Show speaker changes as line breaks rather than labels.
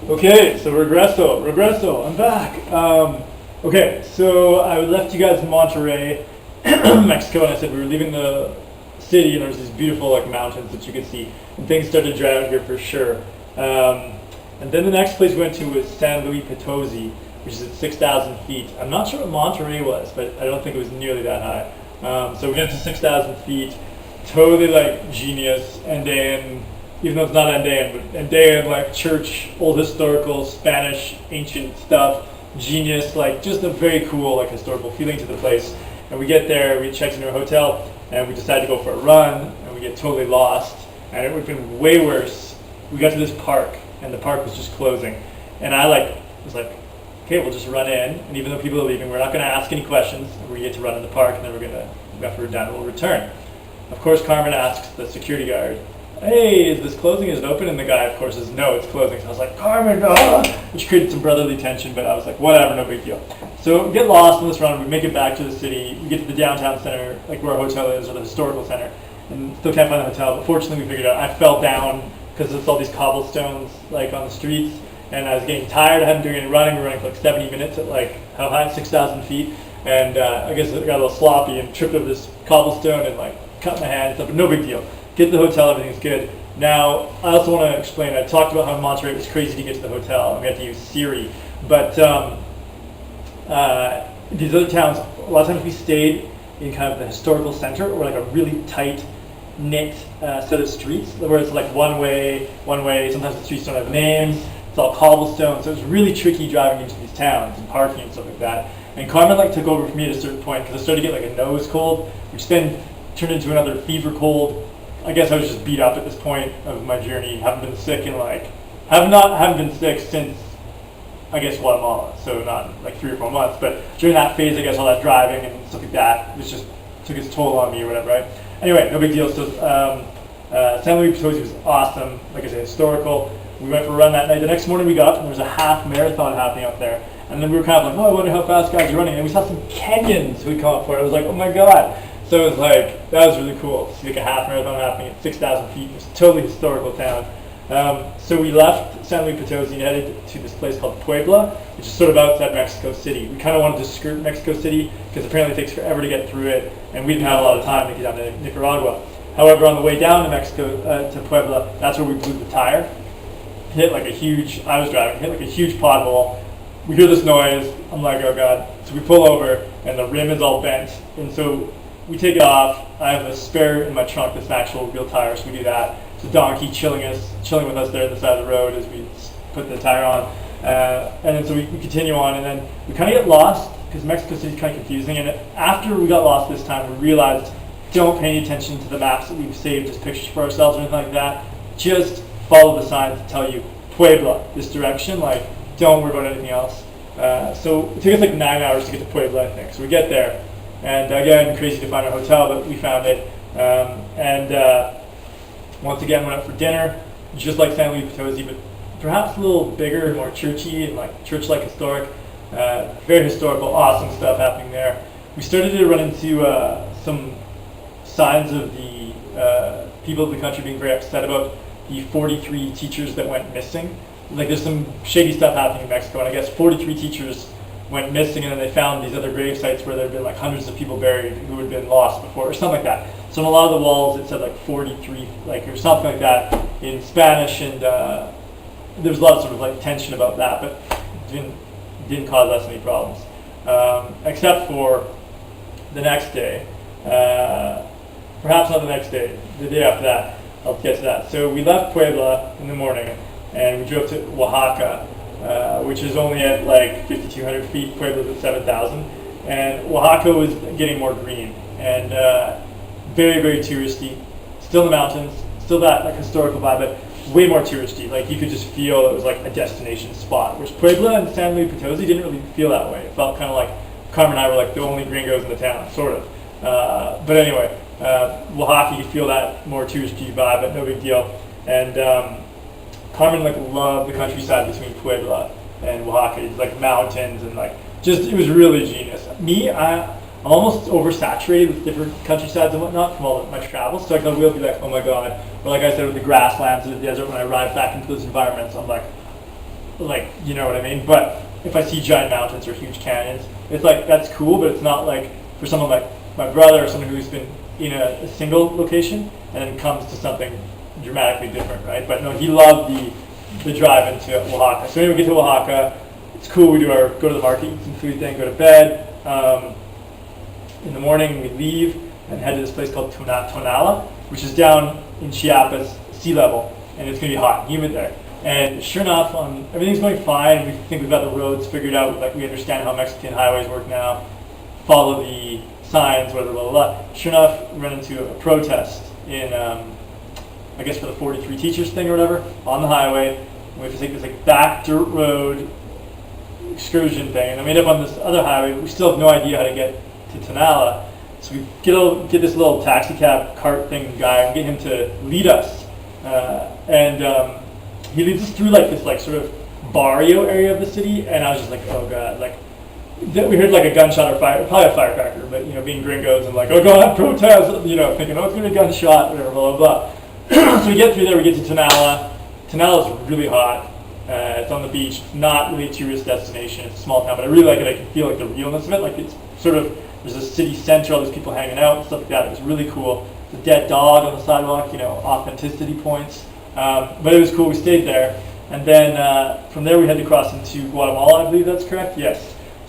Okay, so regresso, I'm back. Okay, so I left you guys in Monterrey, Mexico, and I said we were leaving the city, and there was these beautiful mountains that you could see, and things started to dry out here for sure. And then the next place we went to was San Luis Potosi, which is at 6,000 feet. I'm not sure what Monterrey was, but I don't think it was nearly that high. So we went to 6,000 feet, totally genius, Andean, even though it's not Andean, but Andean church, old historical, Spanish, ancient stuff, genius, just a very cool historical feeling to the place. And we get there, we checked into a hotel, and we decided to go for a run, and we get totally lost. And it would have been way worse. We got to this park, and the park was just closing. And I was like, okay, we'll just run in, and even though people are leaving, we're not going to ask any questions. We get to run in the park, and then after we're done, we'll return. Of course, Carmen asks the security guard, hey, is this closing? Is it open? And the guy, of course, says, no, it's closing. So I was like, Carmen, which created some brotherly tension, but I was like, whatever, no big deal. So we get lost on this run. We make it back to the city. We get to the downtown center, where our hotel is, or the historical center, and still can't find the hotel. But fortunately, we figured it out. I fell down because it's all these cobblestones, on the streets, and I was getting tired. I hadn't been doing any running. We were running for 70 minutes at, how high? 6,000 feet. And I guess I got a little sloppy and tripped over this cobblestone and, cut my hand and stuff, but no big deal. Get to the hotel, everything's good. Now, I also want to explain, I talked about how in Monterrey it was crazy to get to the hotel, and we had to use Siri. But these other towns, a lot of times we stayed in kind of the historical center, or a really tight knit set of streets, where it's one way. Sometimes the streets don't have names. It's all cobblestone, so it was really tricky driving into these towns and parking and stuff like that. And Carmen took over for me at a certain point because I started to get a nose cold, which then turned into another fever cold. I guess I was just beat up at this point of my journey. Haven't been sick in haven't been sick since I guess Guatemala, so not 3 or 4 months. But during that phase, I guess all that driving and stuff like that was just took its toll on me or whatever, right? Anyway, no big deal. So San Luis Potosi was awesome. Like I said, historical. We went for a run that night. The next morning we got up and there was a half marathon happening up there. And then we were kind of I wonder how fast guys are running. And we saw some Kenyans who'd come up for it. I was like, oh my God. So it was that was really cool to see a half marathon happening at 6,000 feet. It was a totally historical town. So we left San Luis Potosi and headed to this place called Puebla, which is sort of outside Mexico City. We kind of wanted to skirt Mexico City because apparently it takes forever to get through it, and we didn't have a lot of time to get down to Nicaragua. However, on the way down to Mexico, to Puebla, that's where we blew the tire. Hit a huge pothole. We hear this noise. I'm like, oh God. So we pull over, and the rim is all bent, and so we take it off. I have a spare in my trunk that's an actual real tire, so we do that. It's a donkey chilling with us there at the side of the road as we put the tire on. And then so we continue on, and then we kind of get lost because Mexico City is kind of confusing. And after we got lost this time, we realized don't pay any attention to the maps that we've saved as pictures for ourselves or anything like that. Just follow the signs that tell you Puebla, this direction. Don't worry about anything else. So it took us 9 hours to get to Puebla, I think. So we get there. And again, crazy to find a hotel, but we found it. Once again, went out for dinner, just like San Luis Potosi, but perhaps a little bigger, more churchy, and church-like historic. Very historical, awesome stuff happening there. We started to run into some signs of the people of the country being very upset about the 43 teachers that went missing. There's some shady stuff happening in Mexico, and I guess 43 teachers went missing, and then they found these other grave sites where there had been hundreds of people buried who had been lost before, or something like that. So on a lot of the walls it said 43, or something like that in Spanish, and there was a lot of sort of tension about that, but it didn't cause us any problems, except for the next day. Perhaps not the next day, the day after that. I'll get to that. So we left Puebla in the morning, and we drove to Oaxaca, which is only at 5,200 feet. Puebla's at 7,000, and Oaxaca was getting more green and very, very touristy. Still in the mountains, still that historical vibe, but way more touristy. You could just feel it was a destination spot. Whereas Puebla and San Luis Potosi didn't really feel that way. It felt kind of like Carmen and I were the only gringos in the town, sort of. But anyway, Oaxaca, you could feel that more touristy vibe, but no big deal. And Carmen loved the countryside between Puebla and Oaxaca. It's mountains and it was really genius. Me, I'm almost oversaturated with different countrysides and whatnot from all of my travels. So I will be oh my God. Or I said, with the grasslands of the desert, when I arrive back into those environments, I'm like, you know what I mean? But if I see giant mountains or huge canyons, it's like, that's cool, but it's not like for someone like my brother or someone who's been in a single location and then comes to something dramatically different, right? But no, he loved the drive into Oaxaca. So anyway, we get to Oaxaca. It's cool. We go to the market, eat some food, then go to bed. In the morning, we leave and head to this place called Tonala, which is down in Chiapas, sea level, and it's going to be hot and humid there. And sure enough, everything's going fine. We think we've got the roads figured out. Like, we understand how Mexican highways work now. Follow the signs, whatever, blah, blah, blah. Sure enough, we run into a protest in, I guess for the 43 teachers thing or whatever, on the highway. We have to take this like back dirt road excursion thing, and then we end up on this other highway. We still have no idea how to get to Tonala. So we get this little taxi cab cart thing guy and get him to lead us. He leads us through like this like sort of barrio area of the city, and I was just like, oh god, like we heard like a gunshot or fire, probably a firecracker, but you know, being gringos and like, oh god, protest, you know, thinking, oh, it's gonna be a gunshot, whatever, blah blah blah. So we get through there, we get to Tonala. Tonala is really hot. It's on the beach. It's not really a tourist destination. It's a small town, but I really like it. I can feel like the realness of it. Like, it's sort of, there's a city center, all these people hanging out and stuff like that. It was really cool. The dead dog on the sidewalk, you know, authenticity points. But it was cool. We stayed there. And then from there we had to cross into Guatemala, I believe that's correct. Yes.